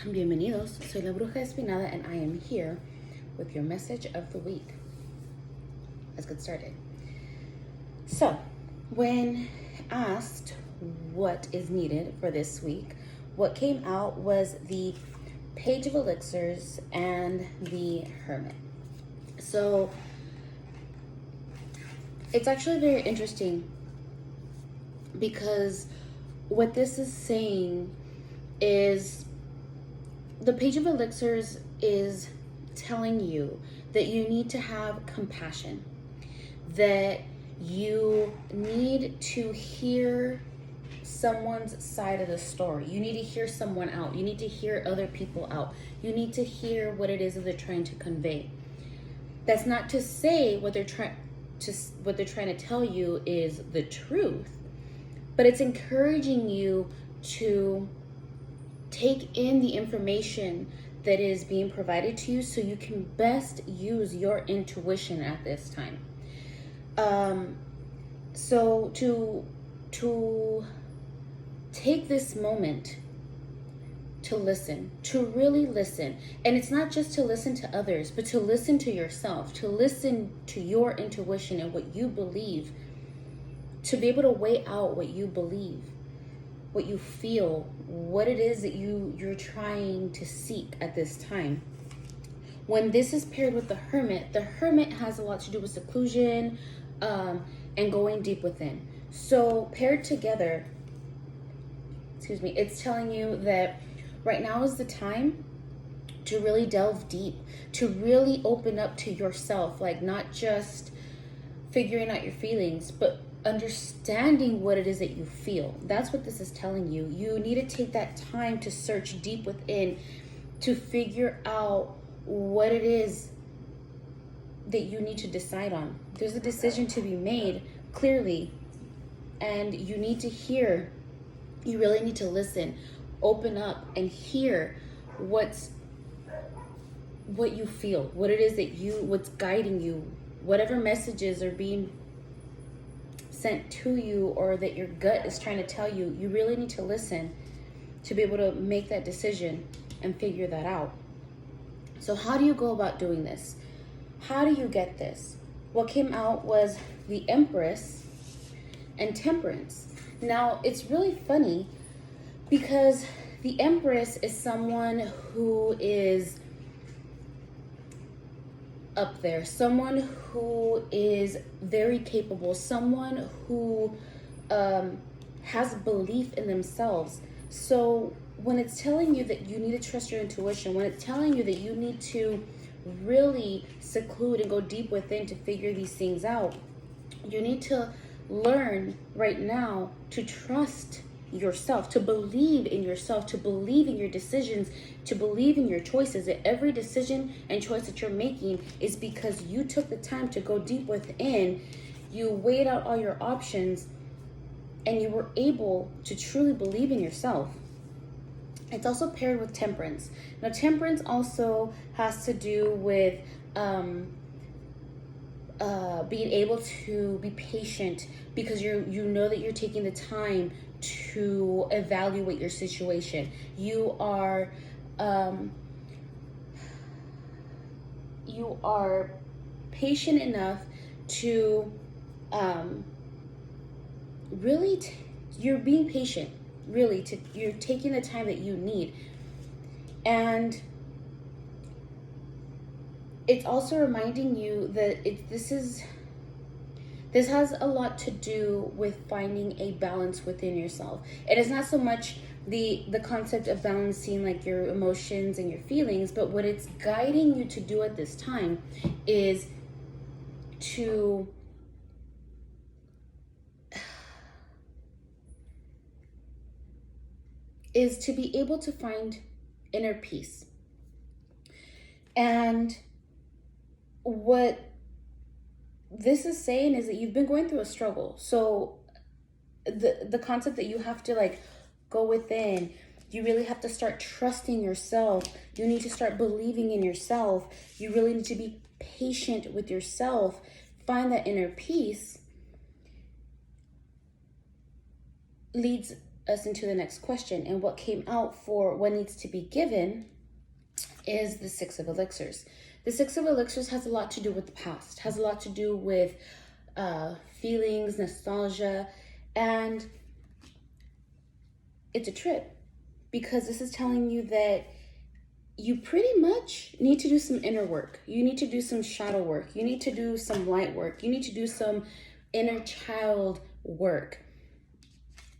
Bienvenidos, soy la Bruja Espinada and I am here with your message of the week. Let's get started. So, when asked what is needed for this week, what came out was the Page of Elixirs and the Hermit. So, it's actually very interesting because what this is saying is the Page of Elixirs is telling you that you need to have compassion, that you need to hear someone's side of the story. You need to hear someone out. You need to hear other people out. You need to hear what it is that they're trying to convey. That's not to say what they're trying to tell you is the truth, but it's encouraging you to take in the information that is being provided to you so you can best use your intuition at this time. So to take this moment to listen, to really listen. And it's not just to listen to others, but to listen to yourself, to listen to your intuition and what you believe, to be able to weigh out what you believe, what you feel, what it is that you're trying to seek at this time. When this is paired with the Hermit has a lot to do with seclusion and going deep within. So paired together, it's telling you that right now is the time to really delve deep, to really open up to yourself, like not just figuring out your feelings, but understanding what it is that you feel. That's what this is telling you. You need to take that time to search deep within, to figure out what it is that you need to decide on. There's a decision to be made clearly, and you need to hear. You really need to listen, open up, and hear what you feel, what it is that what's guiding you, whatever messages are being sent to you or that your gut is trying to tell you. You really need to listen to be able to make that decision and figure that out. So how do you go about doing this? How do you get this? What came out was the Empress and Temperance. Now, it's really funny because the Empress is someone who is up there, someone who is very capable, someone who has belief in themselves. So when it's telling you that you need to trust your intuition, when it's telling you that you need to really seclude and go deep within to figure these things out, you need to learn right now to trust yourself, to believe in yourself, to believe in your decisions, to believe in your choices, that every decision and choice that you're making is because you took the time to go deep within, you weighed out all your options, and you were able to truly believe in yourself. It's also paired with Temperance. Now, Temperance also has to do with being able to be patient because you know that you're taking the time to evaluate your situation. You are patient enough to really you're being patient, really, you're taking the time that you need. And it's also reminding you that this has a lot to do with finding a balance within yourself. It is not so much the concept of balancing like your emotions and your feelings, but what it's guiding you to do at this time is to be able to find inner peace. And what this is saying is that you've been going through a struggle. So the concept that you have to like go within, you really have to start trusting yourself. You need to start believing in yourself. You really need to be patient with yourself, find that inner peace, leads us into the next question. And what came out for what needs to be given is the Six of Elixirs. The Six of Elixirs has a lot to do with the past, has a lot to do with feelings, nostalgia, and it's a trip, because this is telling you that you pretty much need to do some inner work. You need to do some shadow work. You need to do some light work. You need to do some inner child work,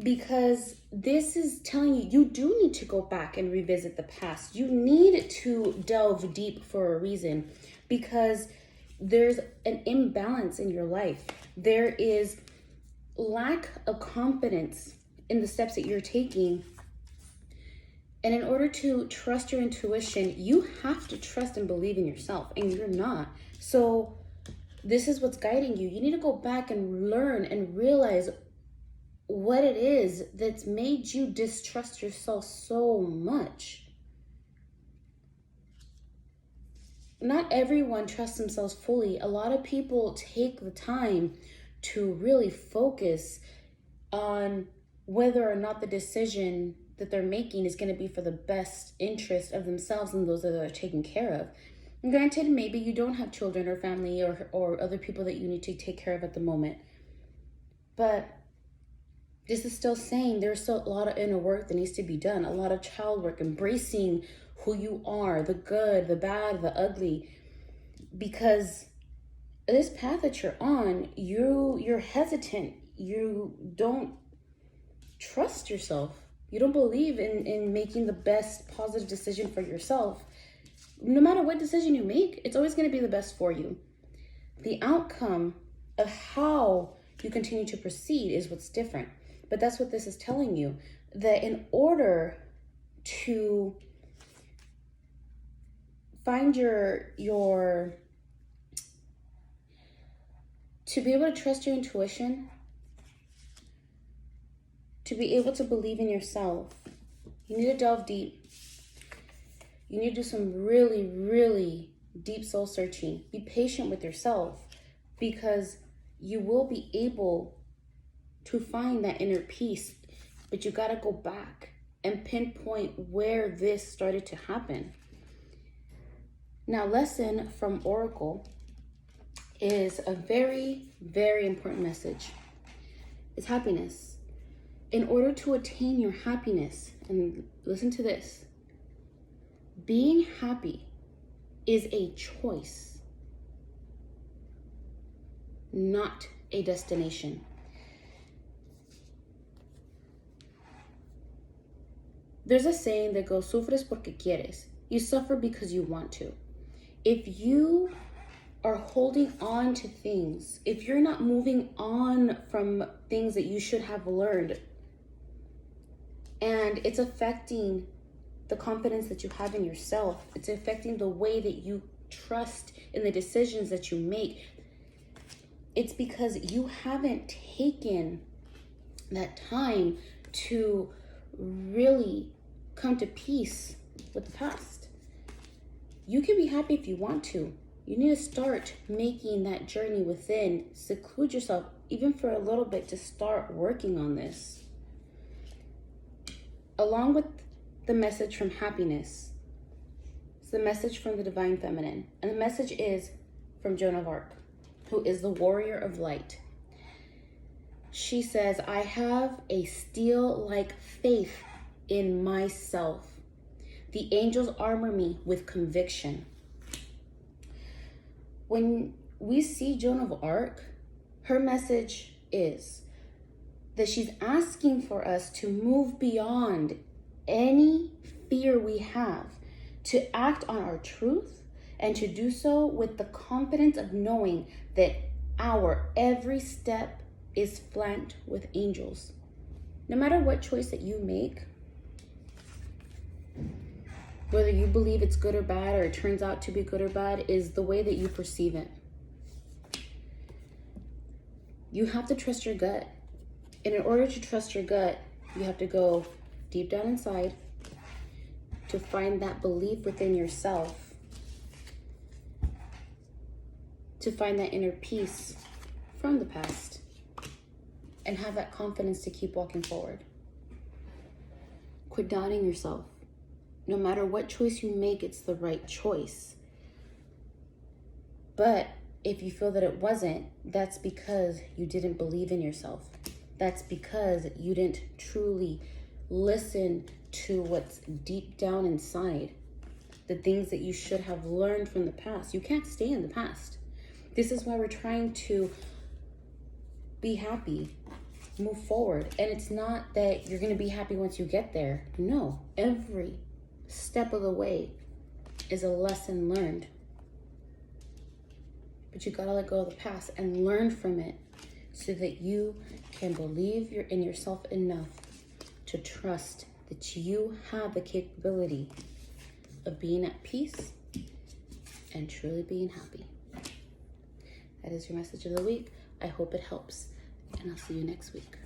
because this is telling you you do need to go back and revisit the past. You need to delve deep for a reason, because there's an imbalance in your life. There is lack of confidence in the steps that you're taking. And in order to trust your intuition, you have to trust and believe in yourself, and you're not. So this is what's guiding you. You need to go back and learn and realize what it is that's made you distrust yourself so much. Not everyone trusts themselves fully. A lot of people take the time to really focus on whether or not the decision that they're making is going to be for the best interest of themselves and those that they're taking care of. And granted, maybe you don't have children or family or other people that you need to take care of at the moment. But this is still saying there's still a lot of inner work that needs to be done, a lot of child work, embracing who you are, the good, the bad, the ugly. Because this path that you're on, you're hesitant. You don't trust yourself. You don't believe in making the best positive decision for yourself. No matter what decision you make, it's always going to be the best for you. The outcome of how you continue to proceed is what's different. But that's what this is telling you, that in order to find to be able to trust your intuition, to be able to believe in yourself, you need to delve deep. You need to do some really, really deep soul searching. Be patient with yourself, because you will be able to find that inner peace, but you got to go back and pinpoint where this started to happen. Now, lesson from Oracle is a very, very important message. It's happiness. In order to attain your happiness, and listen to this, being happy is a choice, not a destination. There's a saying that goes, sufres porque quieres. You suffer because you want to. If you are holding on to things, if you're not moving on from things that you should have learned, and it's affecting the confidence that you have in yourself, it's affecting the way that you trust in the decisions that you make, it's because you haven't taken that time to really come to peace with the past. You can be happy if you want to. You need to start making that journey within. Seclude yourself, even for a little bit, to start working on this. Along with the message from happiness, it's the message from the Divine Feminine. And the message is from Joan of Arc, who is the warrior of light. She says, I have a steel-like faith in myself. The angels armor me with conviction. When we see Joan of Arc, her message is that she's asking for us to move beyond any fear we have, to act on our truth, and to do so with the confidence of knowing that our every step is flanked with angels. No matter what choice that you make, whether you believe it's good or bad, or it turns out to be good or bad, is the way that you perceive it. You have to trust your gut. And in order to trust your gut, you have to go deep down inside to find that belief within yourself, to find that inner peace from the past, and have that confidence to keep walking forward. quit doubting yourself. No matter what choice you make, it's the right choice. But if you feel that it wasn't, that's because you didn't believe in yourself. That's because you didn't truly listen to what's deep down inside, the things that you should have learned from the past. You can't stay in the past. This is why we're trying to be happy, move forward. And it's not that you're going to be happy once you get there. No, every step of the way is a lesson learned. But you got to let go of the past and learn from it so that you can believe in yourself enough to trust that you have the capability of being at peace and truly being happy. That is your message of the week. I hope it helps, and I'll see you next week.